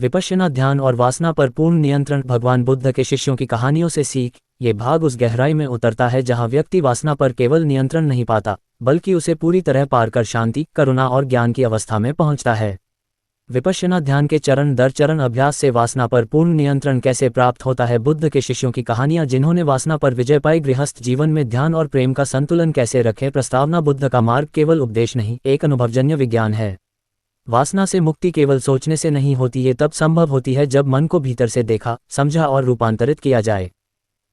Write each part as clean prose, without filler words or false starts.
विपश्यना ध्यान और वासना पर पूर्ण नियंत्रण। भगवान बुद्ध के शिष्यों की कहानियों से सीख। ये भाग उस गहराई में उतरता है जहाँ व्यक्ति वासना पर केवल नियंत्रण नहीं पाता, बल्कि उसे पूरी तरह पार कर शांति, करुणा और ज्ञान की अवस्था में पहुँचता है। विपश्यना ध्यान के चरण दर चरण अभ्यास से वासना पर पूर्ण नियंत्रण कैसे प्राप्त होता है। बुद्ध के शिष्यों की कहानियां जिन्होंने वासना पर विजय पाई। गृहस्थ जीवन में ध्यान और प्रेम का संतुलन कैसे रखें। प्रस्तावना। बुद्ध का मार्ग केवल उपदेश नहीं, एक अनुभवजन्य विज्ञान है। वासना से मुक्ति केवल सोचने से नहीं होती, ये तब संभव होती है जब मन को भीतर से देखा, समझा और रूपांतरित किया जाए।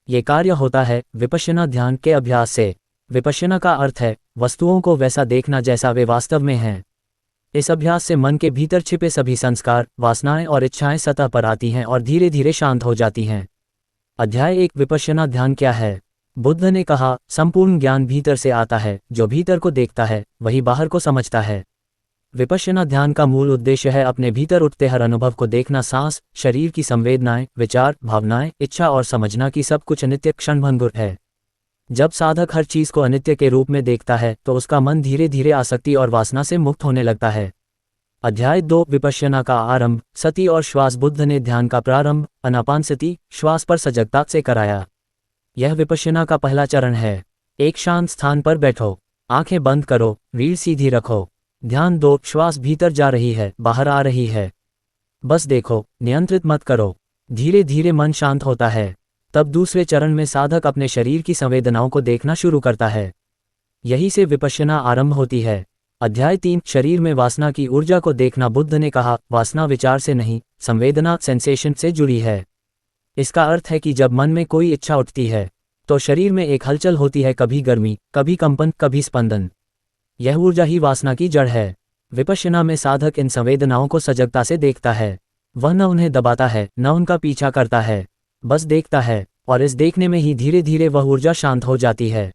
ये कार्य होता है विपश्यना ध्यान के अभ्यास से। विपश्यना का अर्थ है वस्तुओं को वैसा देखना जैसा वे वास्तव में हैं। इस अभ्यास से मन के भीतर छिपे सभी संस्कार, वासनाएं और इच्छाएं सतह पर आती हैं और धीरे धीरे शांत हो जाती हैं। अध्याय 1। विपश्यना ध्यान क्या है। बुद्ध ने कहा, संपूर्ण ज्ञान भीतर से आता है। जो भीतर को देखता है वही बाहर को समझता है। विपश्यना ध्यान का मूल उद्देश्य है अपने भीतर उठते हर अनुभव को देखना। सांस, शरीर की संवेदनाएं, विचार, भावनाएं, इच्छा और समझना कि सब कुछ अनित्य, क्षणभंगुर है। जब साधक हर चीज को अनित्य के रूप में देखता है तो उसका मन धीरे धीरे आसक्ति और वासना से मुक्त होने लगता है। अध्याय 2। विपश्यना का आरंभ। सति और श्वास। बुद्ध ने ध्यान का प्रारंभ अनापानसति, श्वास पर सजगता से कराया। यह विपश्यना का पहला चरण है। एक शांत स्थान पर बैठो, आंखें बंद करो, रीढ़ सीधी रखो। ध्यान 2। श्वास भीतर जा रही है, बाहर आ रही है। बस देखो, नियंत्रित मत करो। धीरे धीरे मन शांत होता है। तब दूसरे चरण में साधक अपने शरीर की संवेदनाओं को देखना शुरू करता है। यही से विपश्यना आरंभ होती है। अध्याय 3। शरीर में वासना की ऊर्जा को देखना। बुद्ध ने कहा, वासना विचार से नहीं, संवेदना, सेंसेशन से जुड़ी है। इसका अर्थ है कि जब मन में कोई इच्छा उठती है तो शरीर में एक हलचल होती है, कभी गर्मी, कभी कंपन, कभी स्पंदन। यह ऊर्जा ही वासना की जड़ है। विपश्यना में साधक इन संवेदनाओं को सजगता से देखता है। वह न उन्हें दबाता है, न उनका पीछा करता है, बस देखता है। और इस देखने में ही धीरे धीरे वह ऊर्जा शांत हो जाती है।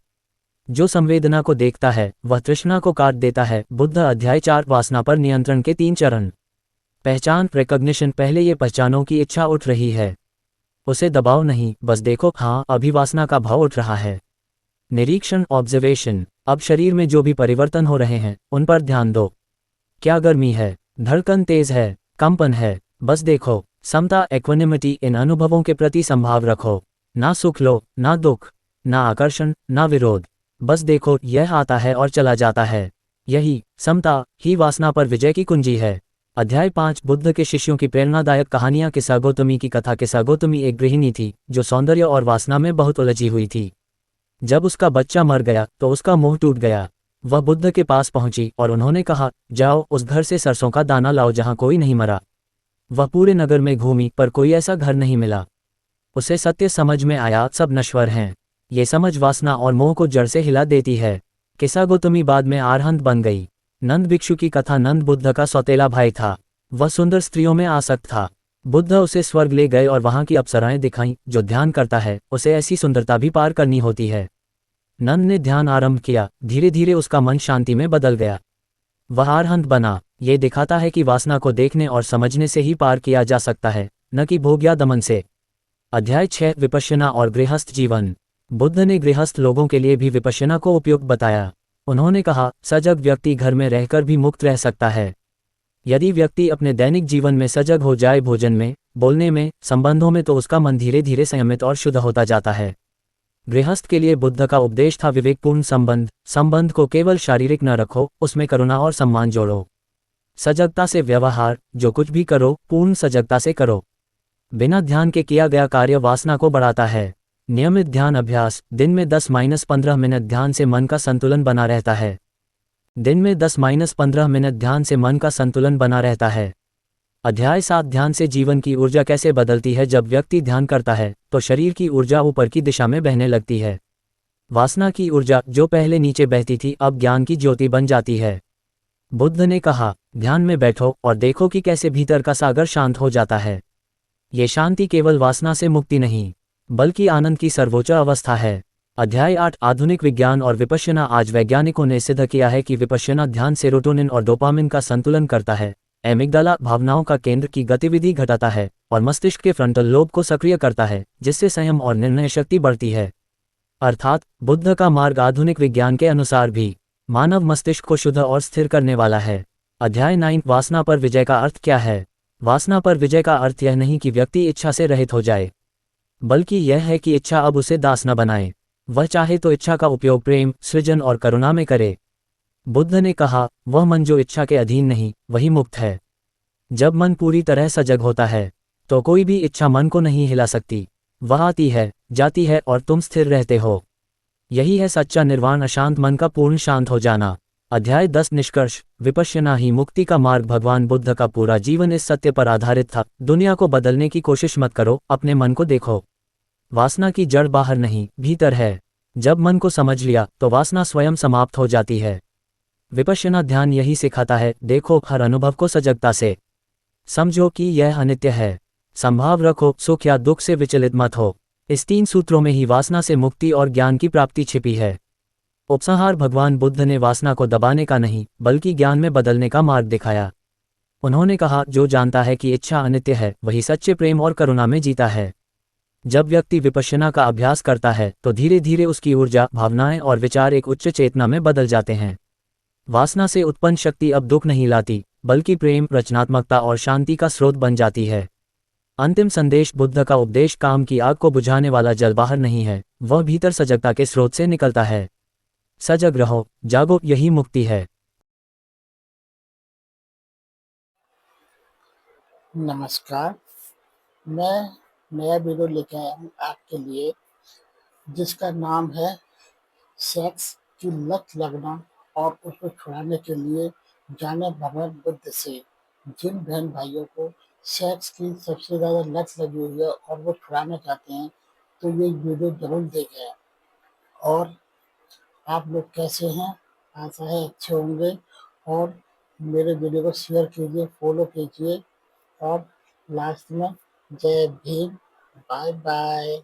जो संवेदना को देखता है वह तृष्णा को काट देता है। बुद्ध। अध्याय 4। वासना पर नियंत्रण के 3 चरण। पहचान, रिकॉग्निशन। पहले ये पहचानो कि इच्छा उठ रही है। उसे दबाओ नहीं, बस देखो, हाँ, अभी वासना का भाव उठ रहा है। निरीक्षण, ऑब्जर्वेशन। अब शरीर में जो भी परिवर्तन हो रहे हैं उन पर ध्यान दो। क्या गर्मी है, धड़कन तेज है, कंपन है, बस देखो। समता, इक्विनिमिटी। इन अनुभवों के प्रति संभाव रखो। ना सुख लो, ना दुख, ना आकर्षण, ना विरोध। बस देखो, यह आता है और चला जाता है। यही समता ही वासना पर विजय की कुंजी है। अध्याय 5। बुद्ध के शिष्यों की प्रेरणादायक कहानियां। किस्सा गौतमी की कथा। किस्सा गौतमी एक गृहिणी थी जो सौंदर्य और वासना में बहुत उलझी हुई थी। जब उसका बच्चा मर गया तो उसका मोह टूट गया। वह बुद्ध के पास पहुंची और उन्होंने कहा, जाओ उस घर से सरसों का दाना लाओ जहां कोई नहीं मरा। वह पूरे नगर में घूमी पर कोई ऐसा घर नहीं मिला। उसे सत्य समझ में आया, सब नश्वर हैं। ये समझ वासना और मोह को जड़ से हिला देती है। किस्सा गौतमी बाद में आरहंत बन गई। नंद भिक्षु की कथा। नंद बुद्ध का सौतेला भाई था। वह सुंदर स्त्रियों में आसक्त था। बुद्ध उसे स्वर्ग ले गए और वहां की अप्सराएं दिखाईं। जो ध्यान करता है उसे ऐसी सुंदरता भी पार करनी होती है। नंद ने ध्यान आरंभ किया। धीरे धीरे उसका मन शांति में बदल गया। वह अरहंत बना। ये दिखाता है कि वासना को देखने और समझने से ही पार किया जा सकता है, न कि भोग या दमन से। अध्याय 6। विपश्यना और गृहस्थ जीवन। बुद्ध ने गृहस्थ लोगों के लिए भी विपश्यना को उपयुक्त बताया। उन्होंने कहा, सजग व्यक्ति घर में रहकर भी मुक्त रह सकता है। यदि व्यक्ति अपने दैनिक जीवन में सजग हो जाए, भोजन में, बोलने में, संबंधों में, तो उसका मन धीरे धीरे संयमित और शुद्ध होता जाता है। गृहस्थ के लिए बुद्ध का उपदेश था विवेकपूर्ण संबंध। संबंध को केवल शारीरिक न रखो, उसमें करुणा और सम्मान जोड़ो। सजगता से व्यवहार। जो कुछ भी करो पूर्ण सजगता से करो। बिना ध्यान के किया गया कार्य वासना को बढ़ाता है। नियमित ध्यान अभ्यास। दिन में 10-15 मिनट ध्यान से मन का संतुलन बना रहता है। दिन में 10-15 मिनट ध्यान से मन का संतुलन बना रहता है। अध्याय 7। ध्यान से जीवन की ऊर्जा कैसे बदलती है। जब व्यक्ति ध्यान करता है तो शरीर की ऊर्जा ऊपर की दिशा में बहने लगती है। वासना की ऊर्जा जो पहले नीचे बहती थी अब ज्ञान की ज्योति बन जाती है। बुद्ध ने कहा, ध्यान में बैठो और देखो कि कैसे भीतर का सागर शांत हो जाता है। ये शांति केवल वासना से मुक्ति नहीं, बल्कि आनंद की सर्वोच्च अवस्था है। अध्याय 8। आधुनिक विज्ञान और विपश्यना। आज वैज्ञानिकों ने सिद्ध किया है कि विपश्यना ध्यान सेरोटोनिन और डोपामिन का संतुलन करता है। एमिग्डाला भावनाओं का केंद्र की गतिविधि घटाता है और मस्तिष्क के फ्रंटल लोब को सक्रिय करता है, जिससे संयम और निर्णय शक्ति बढ़ती है। अर्थात बुद्ध का मार्ग आधुनिक विज्ञान के अनुसार भी मानव मस्तिष्क को शुद्ध और स्थिर करने वाला है। अध्याय 9। वासना पर विजय का अर्थ क्या है। वासना पर विजय का अर्थ यह नहीं कि व्यक्ति इच्छा से रहित हो जाए, बल्कि यह है कि इच्छा अब उसे दास न बनाए। वह चाहे तो इच्छा का उपयोग प्रेम, सृजन और करुणा में करे। बुद्ध ने कहा, वह मन जो इच्छा के अधीन नहीं, वही मुक्त है। जब मन पूरी तरह सजग होता है, तो कोई भी इच्छा मन को नहीं हिला सकती। वह आती है, जाती है और तुम स्थिर रहते हो। यही है सच्चा निर्वाण, अशांत मन का पूर्ण शांत हो जाना। अध्याय 10 निष्कर्ष। विपश्यना ही मुक्ति का मार्ग। भगवान बुद्ध का पूरा जीवन इस सत्य पर आधारित था, दुनिया को बदलने की कोशिश मत करो, अपने मन को देखो। वासना की जड़ बाहर नहीं, भीतर है। जब मन को समझ लिया तो वासना स्वयं समाप्त हो जाती है। विपश्यना ध्यान यही सिखाता है, देखो हर अनुभव को सजगता से। समझो कि यह अनित्य है। संभाव रखो, सुख या दुख से विचलित मत हो। इस 3 सूत्रों में ही वासना से मुक्ति और ज्ञान की प्राप्ति छिपी है। उपसंहार। भगवान बुद्ध ने वासना को दबाने का नहीं, बल्कि ज्ञान में बदलने का मार्ग दिखाया। उन्होंने कहा, जो जानता है कि इच्छा अनित्य है, वही सच्चे प्रेम और करुणा में जीता है। जब व्यक्ति विपश्यना का अभ्यास करता है तो धीरे धीरे उसकी ऊर्जा, भावनाएं और विचार एक उच्च चेतना में बदल जाते हैं। वासना से उत्पन्न शक्ति अब दुख नहीं लाती, बल्कि प्रेम, रचनात्मकता और शांति का स्रोत बन जाती है। अंतिम संदेश। बुद्ध का उपदेश काम की आग को बुझाने वाला जल बाहर नहीं है, वह भीतर सजगता के स्रोत से निकलता है। सजग रहो, जागो, यही मुक्ति है। नमस्कार। मैं नया वीडियो लेके आया हूँ आपके लिए, जिसका नाम है सेक्स की लत लगना और उसको छुड़ाने के लिए जाने भगवान बुद्ध से। जिन बहन भाइयों को सेक्स की सबसे ज़्यादा लत लगी हुई है और वो छुड़ाना चाहते हैं, तो ये वीडियो ज़रूर देखें। और आप लोग कैसे हैं? आशा है अच्छे होंगे। और मेरे वीडियो को शेयर कीजिए, फॉलो कीजिए। और लास्ट में जय भीम, बाय बाय।